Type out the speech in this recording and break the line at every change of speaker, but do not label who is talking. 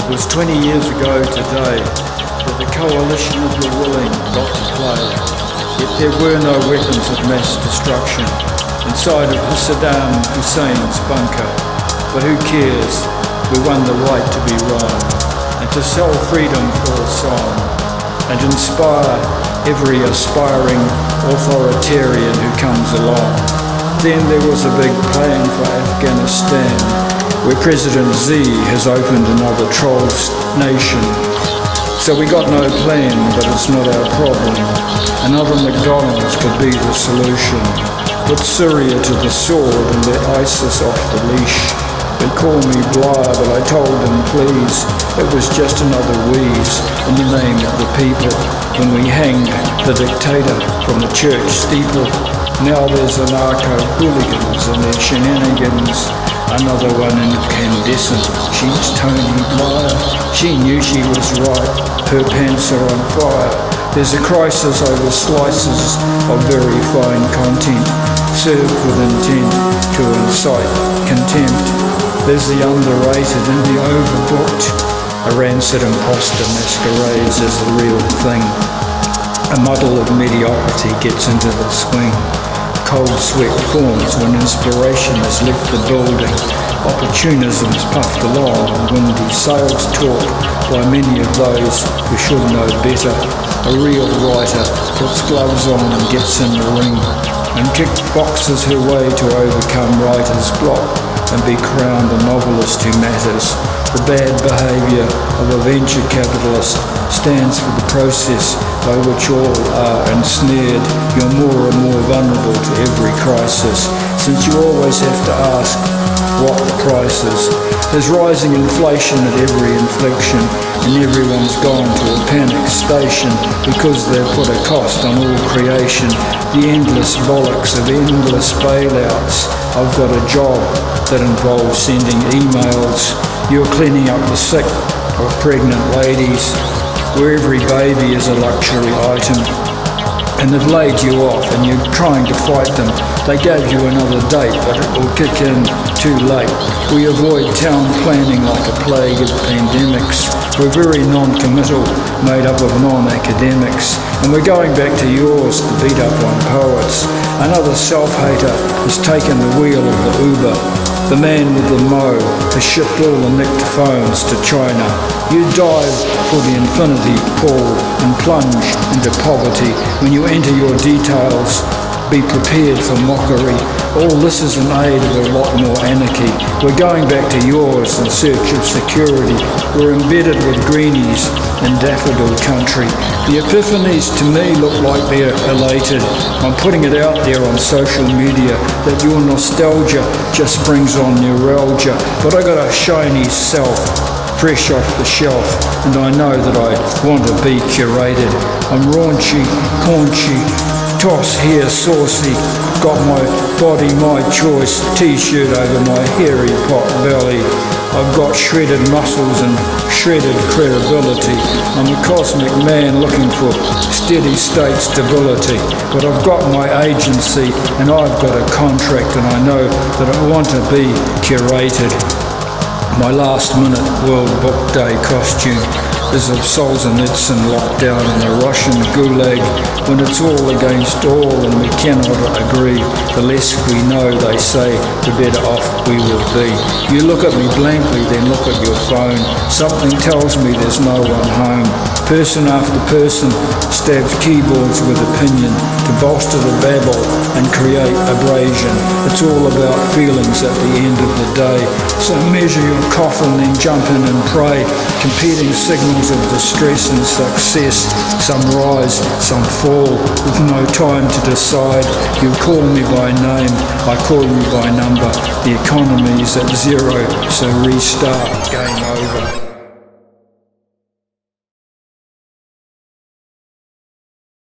It was 20 years ago today that the coalition of the willing got to play, yet there were no weapons of mass destruction inside of Saddam Hussein's bunker. But who cares? We won the right to be wrong, and to sell freedom for a song, and inspire every aspiring authoritarian who comes along. Then there was a big plan for Afghanistan, where President Z has opened another troll nation. So we got no plan, but it's not our problem. Another McDonald's could be the solution. Put Syria to the sword and let ISIS off the leash. They called me Blah, but I told them please, it was just another wheeze in the name of the people when we hanged the dictator from the church steeple. Now there's anarcho-hooligans and their shenanigans. Another one incandescent, she's Tony Blair. She knew she was right, her pants are on fire. There's a crisis over slices of very fine content, served with intent to incite contempt. There's the underrated and the overbooked. A rancid imposter masquerades as the real thing. A muddle of mediocrity gets into the swing. Cold sweat forms when inspiration has left the building. Opportunism's puffed along and windy sails talk by many of those who should know better. A real writer puts gloves on and gets in the ring and kickboxes her way to overcome writer's block and be crowned a novelist who matters. The bad behaviour of a venture capitalist stands for the process by which all are ensnared. You're more and more vulnerable to every crisis, since you always have to ask what the price is. There's rising inflation at every inflection, and everyone's gone to a panic station because they've put a cost on all creation. The endless bollocks of endless bailouts. I've got a job that involves sending emails. You're cleaning up the sick of pregnant ladies, where every baby is a luxury item, and they've laid you off and you're trying to fight them. They gave you another date, but it will kick in too late. We avoid town planning like a plague of pandemics. We're very non-committal, made up of non-academics, and we're going back to yours to beat up on poets. Another self-hater has taken the wheel of the Uber. The man with the mo has shipped all the nicked phones to China. You dive for the infinity pool and plunge into poverty. When you enter your details, be prepared for mockery. All this is an aid of a lot more anarchy. We're going back to yours in search of security. We're embedded with greenies in daffodil country. The epiphanies to me look like they're elated. I'm putting it out there on social media that your nostalgia just brings on neuralgia. But I got a shiny self, fresh off the shelf, and I know that I want to be curated. I'm raunchy, paunchy, toss hair saucy, got my body my choice, t-shirt over my hairy pot belly. I've got shredded muscles and shredded credibility. I'm a cosmic man looking for steady state stability, but I've got my agency and I've got a contract, and I know that I want to be curated. My last minute World Book Day costume is of Solzhenitsyn locked down in the Russian gulag. When it's all against all and we cannot agree, the less we know, they say, the better off we will be. You look at me blankly, then look at your phone. Something tells me there's no one home. Person after person stabs keyboards with opinion to bolster the babble and create abrasion. It's all about feelings at the end of the day. So measure your coffin, then jump in and pray. Competing signals of distress and success. Some rise, some fall, with no time to decide. You call me by name, I call you by number. The economy's at zero, so restart, game over.